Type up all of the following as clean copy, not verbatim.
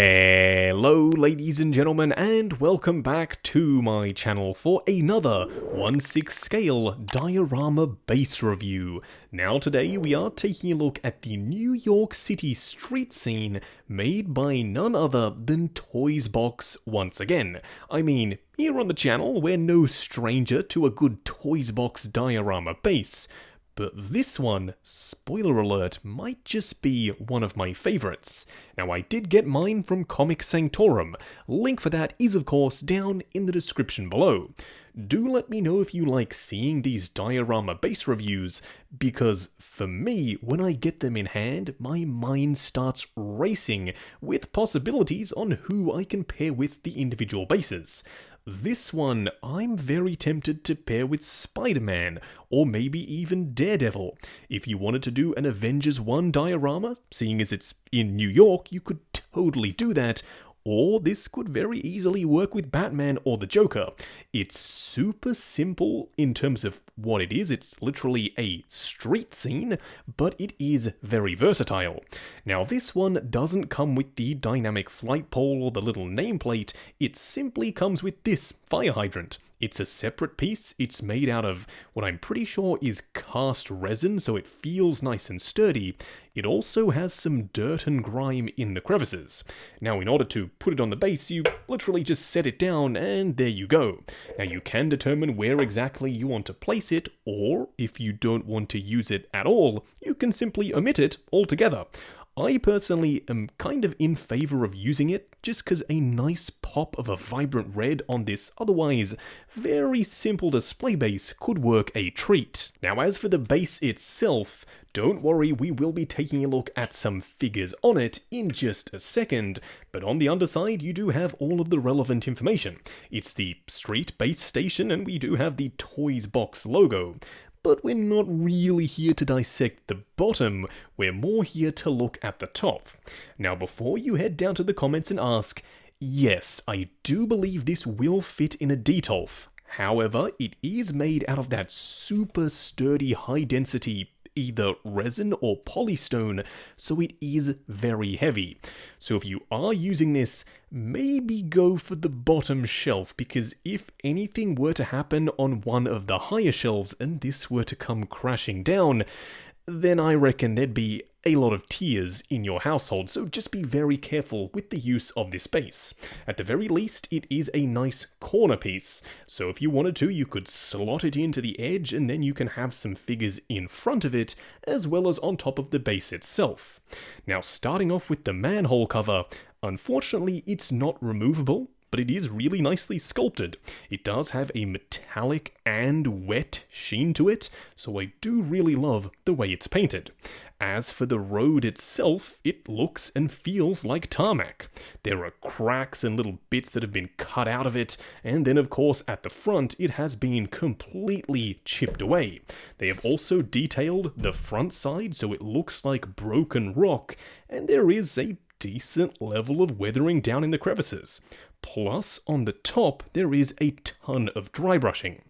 Hello ladies and gentlemen, and welcome back to my channel for another 1/6 scale diorama base review. Now today we are taking a look at the New York City street scene made by none other than Toysbox once again. I mean, here on the channel we're no stranger to a good Toysbox diorama base. But this one, spoiler alert, might just be one of my favourites. Now I did get mine from Comic Sanctorum. Link for that is of course down in the description below. Do let me know if you like seeing these diorama base reviews, because for me, when I get them in hand, my mind starts racing with possibilities on who I can pair with the individual bases. This one, I'm very tempted to pair with Spider-Man, or maybe even Daredevil. If you wanted to do an Avengers 1 diorama, seeing as it's in New York, you could totally do that. Or this could very easily work with Batman or the Joker. It's super simple in terms of what it is. It's literally a street scene, but it is very versatile. Now this one doesn't come with the dynamic flight pole or the little nameplate. It simply comes with this fire hydrant. It's a separate piece. It's made out of what I'm pretty sure is cast resin, so it feels nice and sturdy. It also has some dirt and grime in the crevices. Now in order to put it on the base, you literally just set it down and there you go. Now you can determine where exactly you want to place it, or if you don't want to use it at all, you can simply omit it altogether. I personally am kind of in favour of using it, just because a nice pop of a vibrant red on this otherwise very simple display base could work a treat. Now as for the base itself, don't worry, we will be taking a look at some figures on it in just a second, but on the underside you do have all of the relevant information. It's the street base station and we do have the Toysbox logo. But we're not really here to dissect the bottom, we're more here to look at the top. Now before you head down to the comments and ask, yes, I do believe this will fit in a Detolf. However, it is made out of that super sturdy high density either resin or polystone, so it is very heavy. So if you are using this, maybe go for the bottom shelf, because if anything were to happen on one of the higher shelves and this were to come crashing down, then I reckon there'd be a lot of tears in your household, so just be very careful with the use of this base. At the very least, it is a nice corner piece, so if you wanted to, you could slot it into the edge and then you can have some figures in front of it, as well as on top of the base itself. Now, starting off with the manhole cover, unfortunately it's not removable, but it is really nicely sculpted. It does have a metallic and wet sheen to it, so I do really love the way it's painted. As for the road itself, it looks and feels like tarmac. There are cracks and little bits that have been cut out of it, and then of course at the front it has been completely chipped away. They have also detailed the front side so it looks like broken rock, and there is a decent level of weathering down in the crevices. Plus, on the top, there is a ton of dry brushing.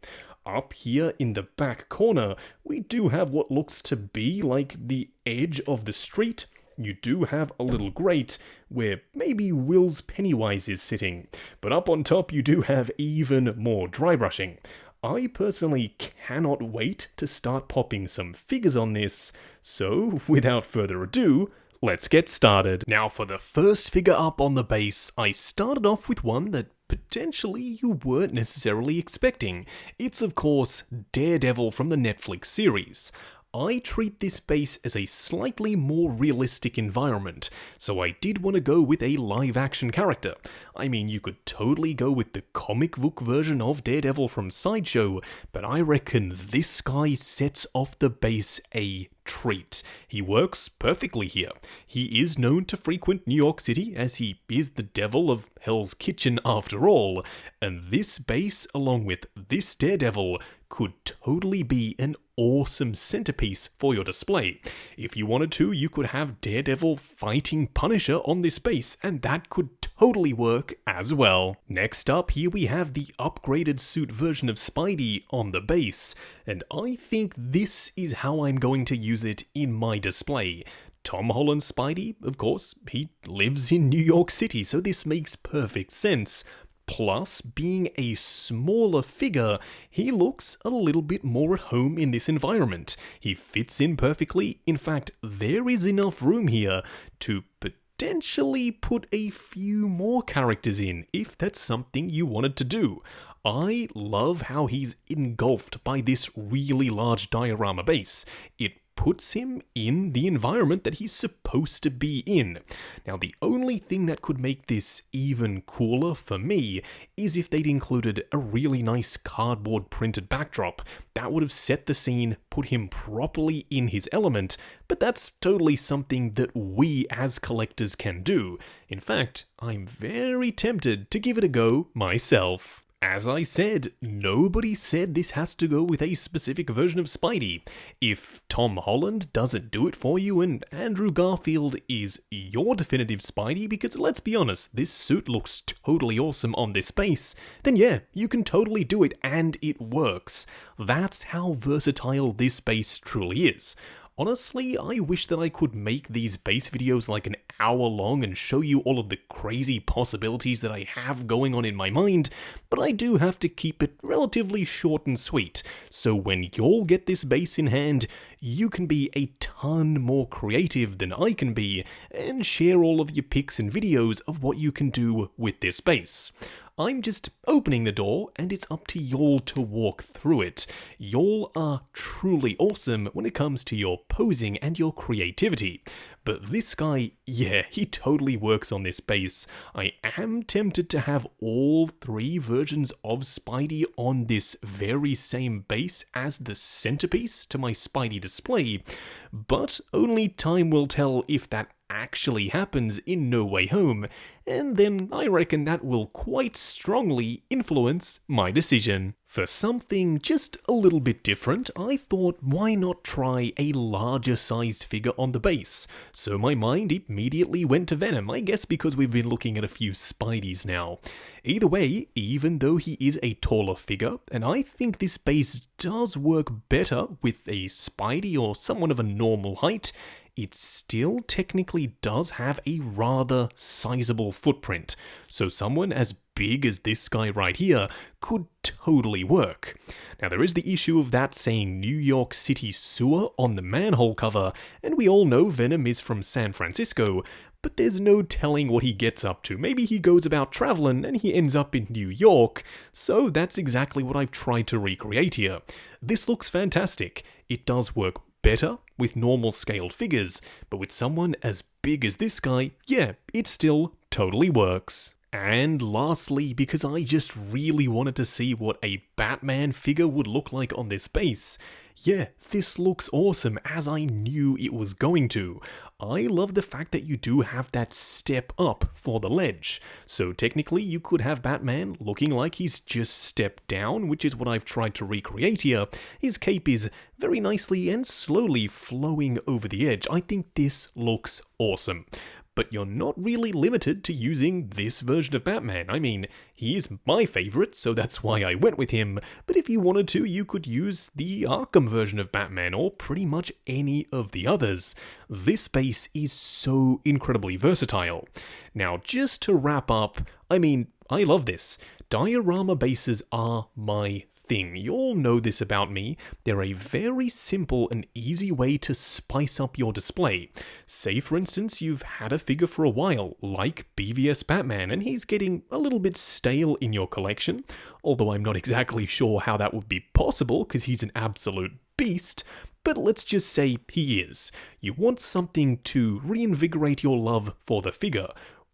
Up here in the back corner, we do have what looks to be like the edge of the street. You do have a little grate where maybe Will's Pennywise is sitting, but up on top you do have even more dry brushing. I personally cannot wait to start popping some figures on this, so without further ado, let's get started. Now for the first figure up on the base, I started off with one that potentially you weren't necessarily expecting. It's of course Daredevil from the Netflix series. I treat this base as a slightly more realistic environment, so I did want to go with a live-action character. I mean, you could totally go with the comic book version of Daredevil from Sideshow, but I reckon this guy sets off the base a treat. He works perfectly here. He is known to frequent New York City, as he is the devil of Hell's Kitchen after all, and this base, along with this Daredevil, could totally be an awesome centerpiece for your display. If you wanted to, you could have Daredevil fighting Punisher on this base, and that could totally work as well. Next up, here we have the upgraded suit version of Spidey on the base, and I think this is how I'm going to use it in my display. Tom Holland's Spidey, of course, he lives in New York City, so this makes perfect sense. Plus, being a smaller figure, he looks a little bit more at home in this environment. He fits in perfectly. In fact, there is enough room here to potentially put a few more characters in, if that's something you wanted to do. I love how he's engulfed by this really large diorama base. It puts him in the environment that he's supposed to be in. Now, the only thing that could make this even cooler for me is if they'd included a really nice cardboard printed backdrop. That would have set the scene, put him properly in his element, but that's totally something that we as collectors can do. In fact, I'm very tempted to give it a go myself. As I said, nobody said this has to go with a specific version of Spidey. If Tom Holland doesn't do it for you and Andrew Garfield is your definitive Spidey, because let's be honest, this suit looks totally awesome on this base, then yeah, you can totally do it and it works. That's how versatile this base truly is. Honestly, I wish that I could make these base videos like an hour long and show you all of the crazy possibilities that I have going on in my mind, but I do have to keep it relatively short and sweet, so when y'all get this base in hand, you can be a ton more creative than I can be, and share all of your pics and videos of what you can do with this base. I'm just opening the door, and it's up to y'all to walk through it. Y'all are truly awesome when it comes to your posing and your creativity. But this guy, yeah, he totally works on this base. I am tempted to have all three versions of Spidey on this very same base as the centerpiece to my Spidey display, but only time will tell if that actually happens in No Way Home, and then I reckon that will quite strongly influence my decision. For something just a little bit different, I thought why not try a larger sized figure on the base, so my mind immediately went to Venom, I guess because we've been looking at a few Spideys now. Either way, even though he is a taller figure, and I think this base does work better with a Spidey or someone of a normal height, it still technically does have a rather sizable footprint, so someone as big as this guy right here could totally work. Now, there is the issue of that saying New York City sewer on the manhole cover, and we all know Venom is from San Francisco, but there's no telling what he gets up to. Maybe he goes about traveling and he ends up in New York, so that's exactly what I've tried to recreate here. This looks fantastic. It does work better with normal scaled figures, but with someone as big as this guy, yeah, it still totally works. And lastly, because I just really wanted to see what a Batman figure would look like on this base, yeah, this looks awesome, as I knew it was going to. I love the fact that you do have that step up for the ledge. So technically you could have Batman looking like he's just stepped down, which is what I've tried to recreate here. His cape is very nicely and slowly flowing over the edge. I think this looks awesome. But you're not really limited to using this version of Batman. I mean, he is my favorite, so that's why I went with him. But if you wanted to, you could use the Arkham version of Batman, or pretty much any of the others. This base is so incredibly versatile. Now, just to wrap up, I mean, I love this. Diorama bases are my thing. You all know this about me. They're a very simple and easy way to spice up your display. Say, for instance, you've had a figure for a while, like BVS Batman, and he's getting a little bit stale in your collection, although I'm not exactly sure how that would be possible because he's an absolute beast, but let's just say he is. You want something to reinvigorate your love for the figure.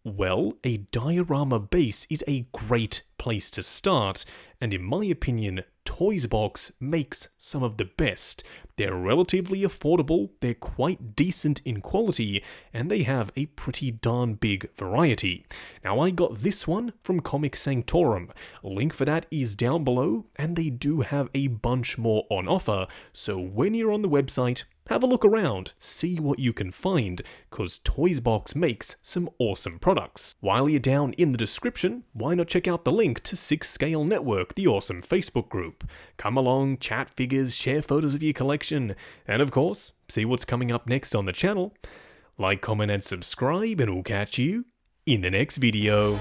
Well, a diorama base is a great place to start, and in my opinion, Toysbox makes some of the best. They're relatively affordable, they're quite decent in quality, and they have a pretty darn big variety. Now, I got this one from Comic Sanctorum. A link for that is down below, and they do have a bunch more on offer, so when you're on the website, have a look around, see what you can find, cause Toysbox makes some awesome products. While you're down in the description, why not check out the link to 6 Scale Network, the awesome Facebook group. Come along, chat figures, share photos of your collection, and of course, see what's coming up next on the channel. Like, comment, and subscribe, and we'll catch you in the next video.